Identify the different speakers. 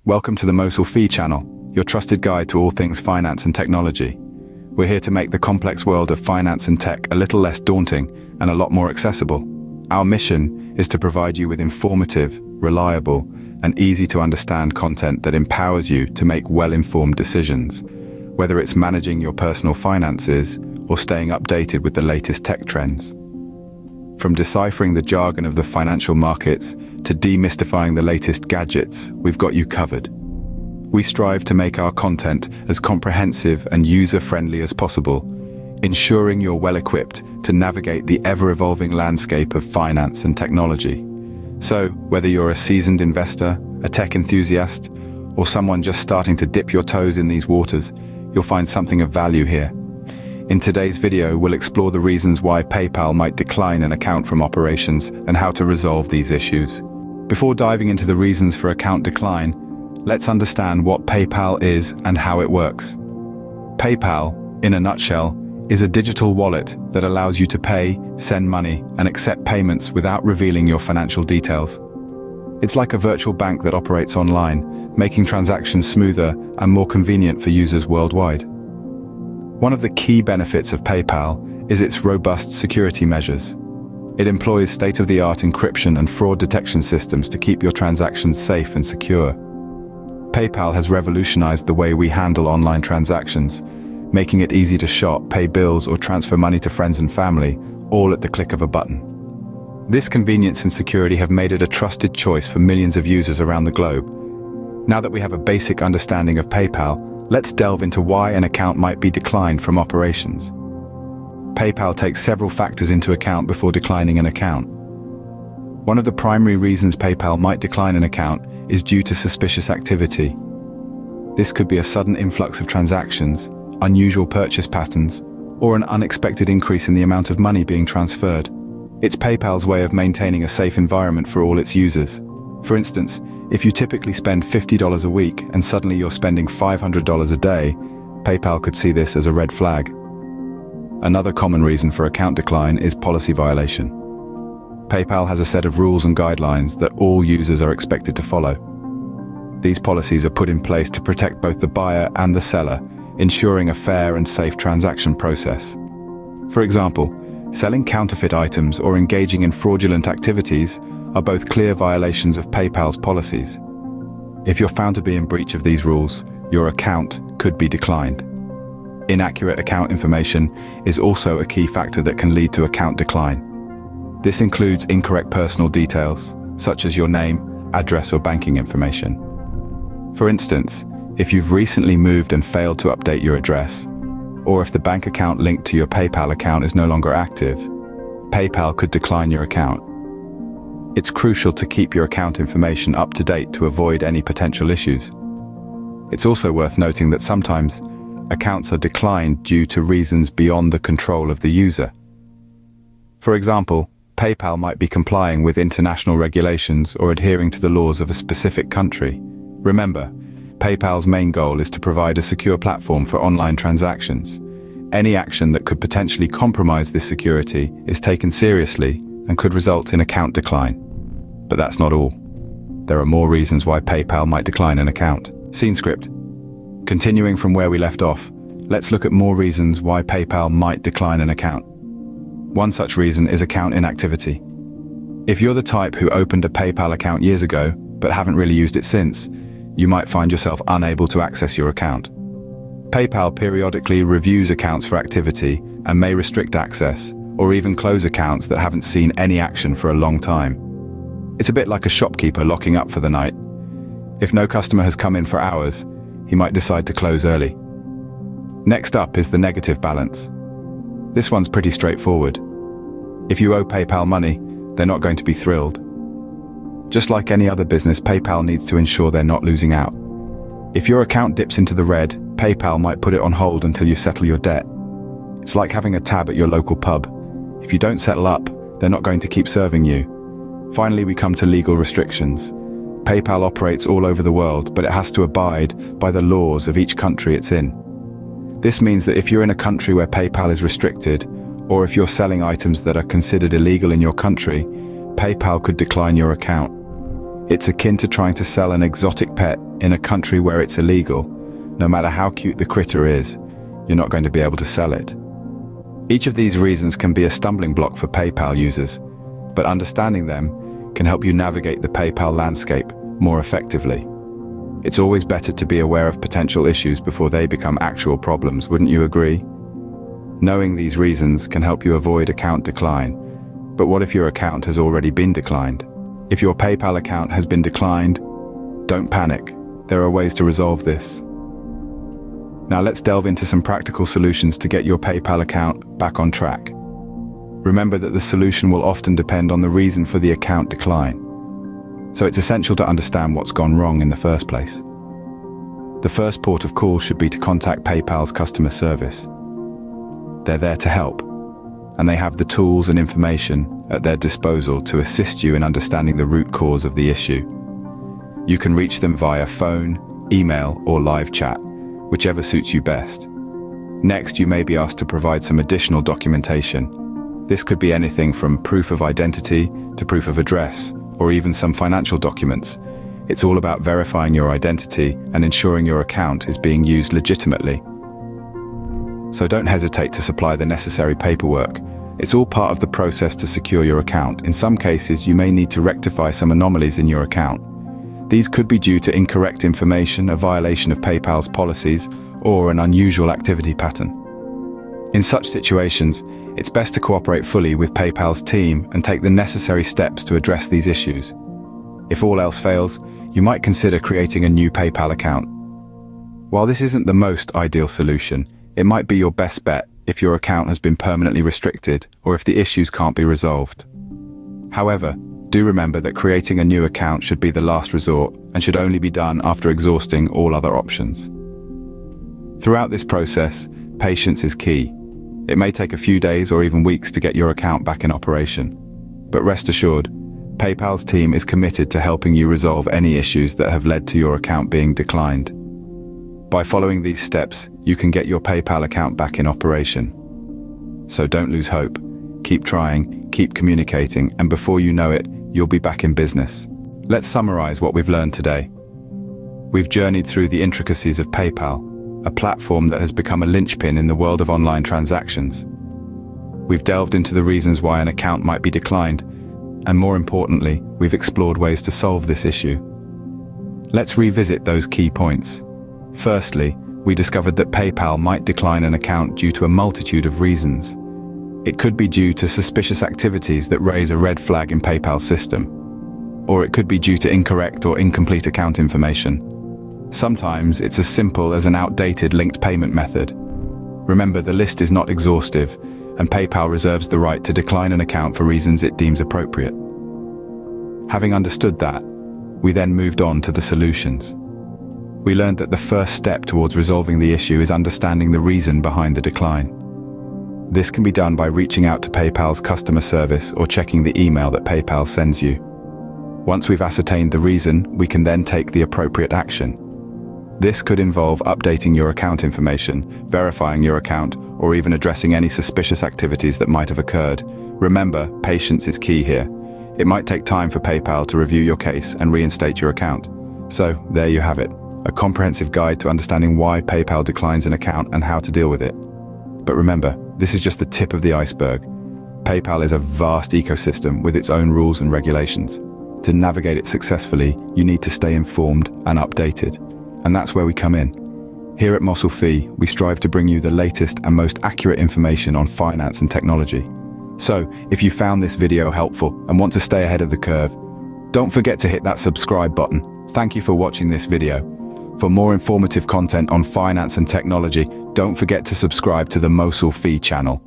Speaker 1: Welcome to the Mosul Fee channel, your trusted guide to all things finance and technology. We're here to make the complex world of finance and tech a little less daunting and a lot more accessible. Our mission is to provide you with informative, reliable, and easy to understand content that empowers you to make well-informed decisions, whether it's managing your personal finances or staying updated with the latest tech trends. From deciphering the jargon of the financial markets to demystifying the latest gadgets, we've got you covered. We strive to make our content as comprehensive and user-friendly as possible, ensuring you're well-equipped to navigate the ever-evolving landscape of finance and technology. So, whether you're a seasoned investor, a tech enthusiast, or someone just starting to dip your toes in these waters, you'll find something of value here. In today's video, we'll explore the reasons why PayPal might decline an account from operations and how to resolve these issues. Before diving into the reasons for account decline, let's understand what PayPal is and how it works. PayPal, in a nutshell, is a digital wallet that allows you to pay, send money, and accept payments without revealing your financial details. It's like a virtual bank that operates online, making transactions smoother and more convenient for users worldwide. One of the key benefits of PayPal is its robust security measures. It employs state-of-the-art encryption and fraud detection systems to keep your transactions safe and secure. PayPal has revolutionized the way we handle online transactions, making it easy to shop, pay bills, or transfer money to friends and family, all at the click of a button. This convenience and security have made it a trusted choice for millions of users around the globe. Now that we have a basic understanding of PayPal, let's delve into why an account might be declined from operations. PayPal takes several factors into account before declining an account. One of the primary reasons PayPal might decline an account is due to suspicious activity. This could be a sudden influx of transactions, unusual purchase patterns, or an unexpected increase in the amount of money being transferred. It's PayPal's way of maintaining a safe environment for all its users. For instance, if you typically spend $50 a week and suddenly you're spending $500 a day, PayPal could see this as a red flag. Another common reason for account decline is policy violation. PayPal has a set of rules and guidelines that all users are expected to follow. These policies are put in place to protect both the buyer and the seller, ensuring a fair and safe transaction process. For example, selling counterfeit items or engaging in fraudulent activities are both clear violations of PayPal's policies. If you're found to be in breach of these rules, your account could be declined. Inaccurate account information is also a key factor that can lead to account decline. This includes incorrect personal details, such as your name, address, or banking information. For instance, if you've recently moved and failed to update your address, or if the bank account linked to your PayPal account is no longer active, PayPal could decline your account. It's crucial to keep your account information up to date to avoid any potential issues. It's also worth noting that sometimes accounts are declined due to reasons beyond the control of the user. For example, PayPal might be complying with international regulations or adhering to the laws of a specific country. Remember, PayPal's main goal is to provide a secure platform for online transactions. Any action that could potentially compromise this security is taken seriously and could result in account decline. But that's not all. There are more reasons why PayPal might decline an account. Scene script. Continuing from where we left off, let's look at more reasons why PayPal might decline an account. One such reason is account inactivity. If you're the type who opened a PayPal account years ago, but haven't really used it since, you might find yourself unable to access your account. PayPal periodically reviews accounts for activity and may restrict access, or even close accounts that haven't seen any action for a long time. It's a bit like a shopkeeper locking up for the night. If no customer has come in for hours, he might decide to close early. Next up is the negative balance. This one's pretty straightforward. If you owe PayPal money, they're not going to be thrilled. Just like any other business, PayPal needs to ensure they're not losing out. If your account dips into the red, PayPal might put it on hold until you settle your debt. It's like having a tab at your local pub. If you don't settle up, they're not going to keep serving you. Finally, we come to legal restrictions. PayPal operates all over the world, but it has to abide by the laws of each country it's in. This means that if you're in a country where PayPal is restricted, or if you're selling items that are considered illegal in your country, PayPal could decline your account. It's akin to trying to sell an exotic pet in a country where it's illegal. No matter how cute the critter is, you're not going to be able to sell it. Each of these reasons can be a stumbling block for PayPal users, but understanding them can help you navigate the PayPal landscape more effectively. It's always better to be aware of potential issues before they become actual problems, wouldn't you agree? Knowing these reasons can help you avoid account decline, but what if your account has already been declined? If your PayPal account has been declined, don't panic. There are ways to resolve this. Now let's delve into some practical solutions to get your PayPal account back on track. Remember that the solution will often depend on the reason for the account decline, so it's essential to understand what's gone wrong in the first place. The first port of call should be to contact PayPal's customer service. They're there to help, and they have the tools and information at their disposal to assist you in understanding the root cause of the issue. You can reach them via phone, email, or live chat, whichever suits you best. Next, you may be asked to provide some additional documentation. This could be anything from proof of identity to proof of address, or even some financial documents. It's all about verifying your identity and ensuring your account is being used legitimately. So don't hesitate to supply the necessary paperwork. It's all part of the process to secure your account. In some cases, you may need to rectify some anomalies in your account. These could be due to incorrect information, a violation of PayPal's policies, or an unusual activity pattern. In such situations, it's best to cooperate fully with PayPal's team and take the necessary steps to address these issues. If all else fails, you might consider creating a new PayPal account. While this isn't the most ideal solution, it might be your best bet if your account has been permanently restricted or if the issues can't be resolved. However, do remember that creating a new account should be the last resort and should only be done after exhausting all other options. Throughout this process, patience is key. It may take a few days or even weeks to get your account back in operation. But rest assured, PayPal's team is committed to helping you resolve any issues that have led to your account being declined. By following these steps, you can get your PayPal account back in operation. So don't lose hope. Keep trying, keep communicating, and before you know it, you'll be back in business. Let's summarize what we've learned today. We've journeyed through the intricacies of PayPal, a platform that has become a linchpin in the world of online transactions. We've delved into the reasons why an account might be declined, and more importantly, we've explored ways to solve this issue. Let's revisit those key points. Firstly, we discovered that PayPal might decline an account due to a multitude of reasons. It could be due to suspicious activities that raise a red flag in PayPal's system, or it could be due to incorrect or incomplete account information. Sometimes it's as simple as an outdated linked payment method. Remember, the list is not exhaustive, and PayPal reserves the right to decline an account for reasons it deems appropriate. Having understood that, we then moved on to the solutions. We learned that the first step towards resolving the issue is understanding the reason behind the decline. This can be done by reaching out to PayPal's customer service or checking the email that PayPal sends you. Once we've ascertained the reason, we can then take the appropriate action. This could involve updating your account information, verifying your account, or even addressing any suspicious activities that might have occurred. Remember, patience is key here. It might take time for PayPal to review your case and reinstate your account. So, there you have it. A comprehensive guide to understanding why PayPal declines an account and how to deal with it. But remember, this is just the tip of the iceberg. PayPal is a vast ecosystem with its own rules and regulations. To navigate it successfully, you need to stay informed and updated. And that's where we come in. Here at Mossel Fee, we strive to bring you the latest and most accurate information on finance and technology. So, if you found this video helpful and want to stay ahead of the curve, don't forget to hit that subscribe button. Thank you for watching this video. For more informative content on finance and technology, don't forget to subscribe to the Mossel Fee channel.